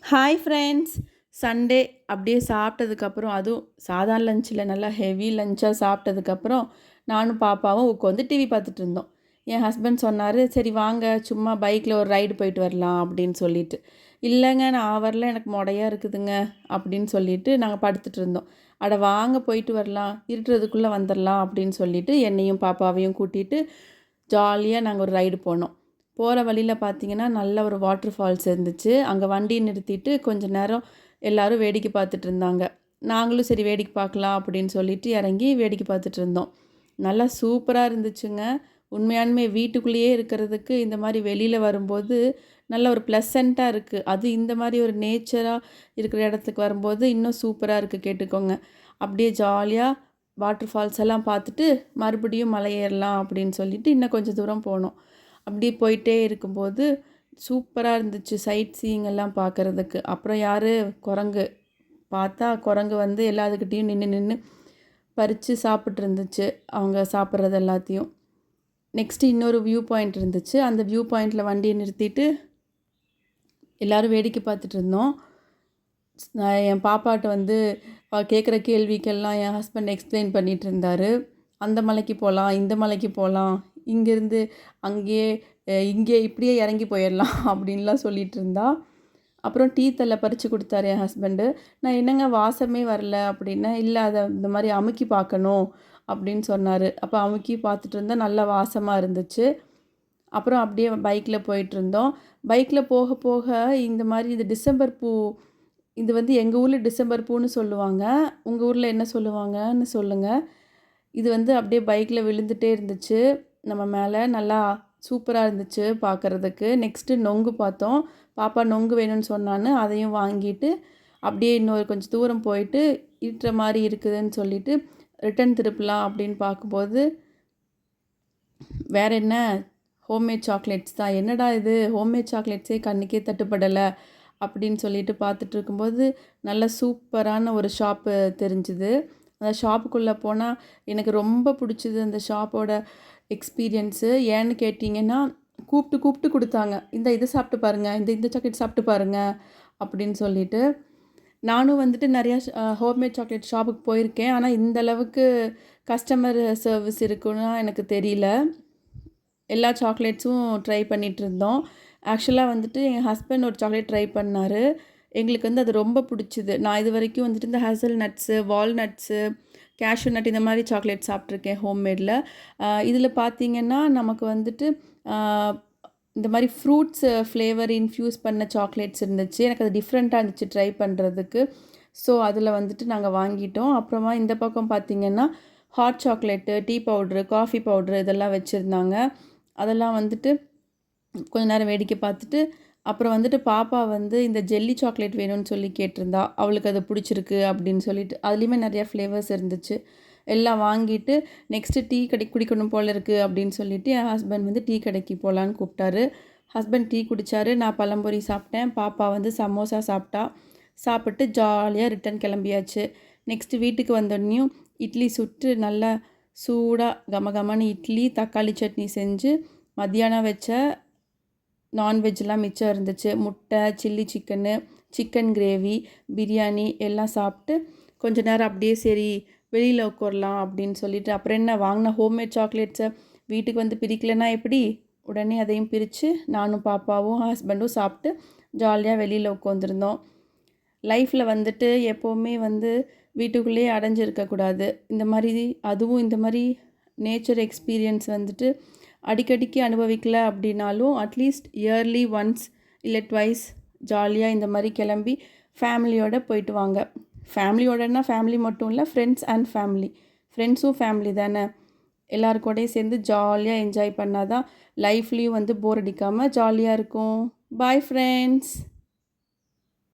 Hi friends. Sunday அப்படியே சாப்பிட்டதுக்கப்புறம், அதுவும் சாதாரண லஞ்சில் நல்லா ஹெவி லஞ்சாக சாப்பிட்டதுக்கப்புறம், நானும் பாப்பாவும் உட்காந்து டிவி பார்த்துட்டு இருந்தோம். என் ஹஸ்பண்ட் சொன்னார், சரி வாங்க சும்மா பைக்கில் ஒரு ரைடு போயிட்டு வரலாம் அப்படின்னு சொல்லிட்டு. இல்லைங்க நான் வரல, எனக்கு மொடையாக இருக்குதுங்க அப்படின்னு சொல்லிட்டு நாங்கள் படுத்துட்டு இருந்தோம். அட வாங்க போயிட்டு வரலாம், இருட்டுறதுக்குள்ளே வந்துடலாம் அப்படின்னு சொல்லிட்டு என்னையும் பாப்பாவையும் கூட்டிகிட்டு ஜாலியாக நாங்கள் ஒரு ரைடு போனோம். போகிற வழியில் பார்த்தீங்கன்னா நல்ல ஒரு வாட்டர் ஃபால்ஸ் இருந்துச்சு. அங்கே வண்டியை நிறுத்திட்டு கொஞ்ச நேரம் எல்லோரும் வேடிக்கை பார்த்துட்டு இருந்தாங்க. நாங்களும் சரி வேடிக்கை பார்க்கலாம் அப்படின்னு சொல்லிட்டு இறங்கி வேடிக்கை பார்த்துட்டு இருந்தோம். நல்லா சூப்பராக இருந்துச்சுங்க. உண்மையானுமே வீட்டுக்குள்ளேயே இருக்கிறதுக்கு இந்த மாதிரி வெளியில் வரும்போது நல்ல ஒரு ப்ளசண்ட்டாக இருக்குது. அது இந்த மாதிரி ஒரு நேச்சராக இருக்கிற இடத்துக்கு வரும்போது இன்னும் சூப்பராக இருக்குது கேட்டுக்கோங்க. அப்படியே ஜாலியாக வாட்டர் ஃபால்ஸ் எல்லாம் பார்த்துட்டு மறுபடியும் மலை ஏறலாம் அப்படின்னு சொல்லிட்டு இன்னும் கொஞ்சம் தூரம் போனோம். அப்படி போயிட்டே இருக்கும்போது சூப்பராக இருந்துச்சு சைட் சீயிங் எல்லாம் பார்க்குறதுக்கு. அப்புறம் யார் குரங்கு பார்த்தா குரங்கு வந்து எல்லாத்துக்கிட்டேயும் நின்று பறித்து சாப்பிட்ருந்துச்சு அவங்க சாப்பிட்றது எல்லாத்தையும். நெக்ஸ்ட்டு இன்னொரு வியூ பாயிண்ட் இருந்துச்சு. அந்த வியூ பாயிண்டில் வண்டியை நிறுத்திட்டு எல்லோரும் வேடிக்கை பார்த்துட்டு இருந்தோம். என் பாப்பாட்ட வந்து கேட்குற கேள்விக்கெல்லாம் என் ஹஸ்பண்ட் எக்ஸ்பிளைன் பண்ணிகிட்டு இருந்தார். அந்த மலைக்கு போகலாம், இந்த மலைக்கு போகலாம், இங்கேருந்து அங்கேயே இங்கே இப்படியே இறங்கி போயிடலாம் அப்படின்லாம் சொல்லிகிட்டு இருந்தா. அப்புறம் டீ தலை பறித்து கொடுத்தாரு என் ஹஸ்பண்டு. நான் என்னங்க வாசமே வரல அப்படின்னா, இல்லை அதை இந்த மாதிரி அமுக்கி பார்க்கணும் அப்படின்னு சொன்னார். அப்போ அமுக்கி பார்த்துட்டு இருந்தால் நல்லா வாசமாக இருந்துச்சு. அப்புறம் அப்படியே பைக்கில் போயிட்டுருந்தோம். பைக்கில் போக போக இந்த மாதிரி இது டிசம்பர் பூ, இது வந்து எங்கள் ஊரில் டிசம்பர் பூன்னு சொல்லுவாங்க. உங்கள் ஊரில் என்ன சொல்லுவாங்கன்னு சொல்லுங்கள். இது வந்து அப்படியே பைக்கில் விழுந்துகிட்டே இருந்துச்சு நம்ம மேலே. நல்லா சூப்பராக இருந்துச்சு பார்க்குறதுக்கு. நெக்ஸ்ட்டு நொங்கு பார்த்தோம். பாப்பா நொங்கு வேணும்னு சொன்னான்னு அதையும் வாங்கிட்டு அப்படியே இன்னொரு கொஞ்சம் தூரம் போயிட்டு இருட்டுற மாதிரி இருக்குதுன்னு சொல்லிவிட்டு ரிட்டன் திருப்பலாம் அப்படின்னு பார்க்கும்போது வேறு என்ன ஹோம்மேட் சாக்லேட்ஸ் தான். என்னடா இது ஹோம்மேட் சாக்லேட்ஸே கண்ணுக்கே தட்டுப்படலை அப்படின்னு சொல்லிட்டு பார்த்துட்டு இருக்கும்போது நல்ல சூப்பரான ஒரு ஷாப்பு தெரிஞ்சுது. அந்த ஷாப்புக்குள்ளே போனால் எனக்கு ரொம்ப பிடிச்சிது அந்த ஷாப்போட எக்ஸ்பீரியன்ஸு. ஏன்னு கேட்டிங்கன்னா கூப்பிட்டு கொடுத்தாங்க. இதை சாப்பிட்டு பாருங்கள், இந்த சாக்லேட் சாப்பிட்டு பாருங்கள் அப்படின்னு சொல்லிட்டு. நானும் வந்துட்டு நிறையா ஹோம்மேட் சாக்லேட் ஷாப்புக்கு போயிருக்கேன். ஆனால் இந்த அளவுக்கு கஸ்டமர் சர்வீஸ் இருக்குன்னா எனக்கு தெரியல. எல்லா சாக்லேட்ஸும் ட்ரை பண்ணிகிட்ருந்தோம். ஆக்சுவலாக வந்துட்டு என் ஹஸ்பண்ட் ஒரு சாக்லேட் ட்ரை பண்ணார். எங்களுக்கு வந்து அது ரொம்ப பிடிச்சிது. நான் இது வரைக்கும் வந்துட்டு இந்த hazel nuts, walnuts, cashew nut இந்த மாதிரி சாக்லேட் சாப்பிட்ருக்கேன் ஹோம்மேடில். இதில் பார்த்திங்கன்னா நமக்கு வந்துட்டு இந்த மாதிரி ஃப்ரூட்ஸு ஃப்ளேவர் இன்ஃப்யூஸ் பண்ண சாக்லேட்ஸ் இருந்துச்சு. எனக்கு அது டிஃப்ரெண்ட்டாக இருந்துச்சு ட்ரை பண்ணுறதுக்கு. ஸோ அதில் வந்துட்டு நாங்கள் வாங்கிட்டோம். அப்புறமா இந்த பக்கம் பார்த்திங்கன்னா hot chocolate, tea powder, coffee powder இதெல்லாம் வச்சுருந்தாங்க. அதெல்லாம் வந்துட்டு கொஞ்ச நேரம் வேடிக்கை பார்த்துட்டு அப்புறம் வந்துட்டு பாப்பா வந்து இந்த ஜெல்லி சாக்லேட் வேணும்னு சொல்லி கேட்டிருந்தா. அவளுக்கு அது பிடிச்சிருக்கு அப்படின்னு சொல்லிட்டு. அதுலேயுமே நிறையா ஃப்ளேவர்ஸ் இருந்துச்சு. எல்லாம் வாங்கிட்டு நெக்ஸ்ட்டு டீ கடைக்கு குடிக்கணும் போல் இருக்குது அப்படின்னு சொல்லிவிட்டு என் ஹஸ்பண்ட் வந்து டீ கடைக்கு போகலான்னு கூப்பிட்டாரு. ஹஸ்பண்ட் டீ குடித்தாரு. நான் பழம்பொரி சாப்பிட்டேன். பாப்பா வந்து சமோசா சாப்பிட்டா. சாப்பிட்டு ஜாலியாக ரிட்டன் கிளம்பியாச்சு. நெக்ஸ்ட்டு வீட்டுக்கு வந்தோடனையும் இட்லி சுட்டு நல்லா சூடாக கமகமன்னு இட்லி, தக்காளி சட்னி செஞ்சு மத்தியானம் வச்ச நான்வெஜ்லாம் மிச்சம் இருந்துச்சு. முட்டை, chilli chicken, chicken gravy, biryani எல்லாம் சாப்பிட்டு கொஞ்ச நேரம் அப்படியே சரி வெளியில் உட்காரலாம் அப்படின்னு சொல்லிட்டு அப்புறம் என்ன வாங்கின ஹோம்மேட் சாக்லேட்ஸை வீட்டுக்கு வந்து பிரிக்கலைன்னா எப்படி, உடனே அதையும் பிரித்து நானும் பாப்பாவும் ஹஸ்பண்டும் சாப்பிட்டு ஜாலியாக வெளியில் உட்காந்துருந்தோம். லைஃப்பில் வந்துட்டு எப்போவுமே வந்து வீட்டுக்குள்ளேயே அடைஞ்சிருக்கக்கூடாது. இந்த மாதிரி அதுவும் இந்த மாதிரி நேச்சர் எக்ஸ்பீரியன்ஸ் வந்துட்டு அடிக்கடிக்கு அனுபவிக்கல அப்படின்னாலும் அட்லீஸ்ட் இயர்லி ஒன்ஸ் இல்லை ட்வைஸ் ஜாலியாக இந்த மாதிரி கிளம்பி ஃபேமிலியோடு போயிட்டு வாங்க. ஃபேமிலியோடனா ஃபேமிலி மட்டும் இல்லை, ஃப்ரெண்ட்ஸ் அண்ட் ஃபேமிலி. ஃப்ரெண்ட்ஸும் ஃபேமிலி தானே. எல்லாருக்கூடையும் சேர்ந்து ஜாலியாக என்ஜாய் பண்ணால் தான் லைஃப்லேயும் வந்து போர் அடிக்காமல் ஜாலியாக இருக்கும். Bye friends.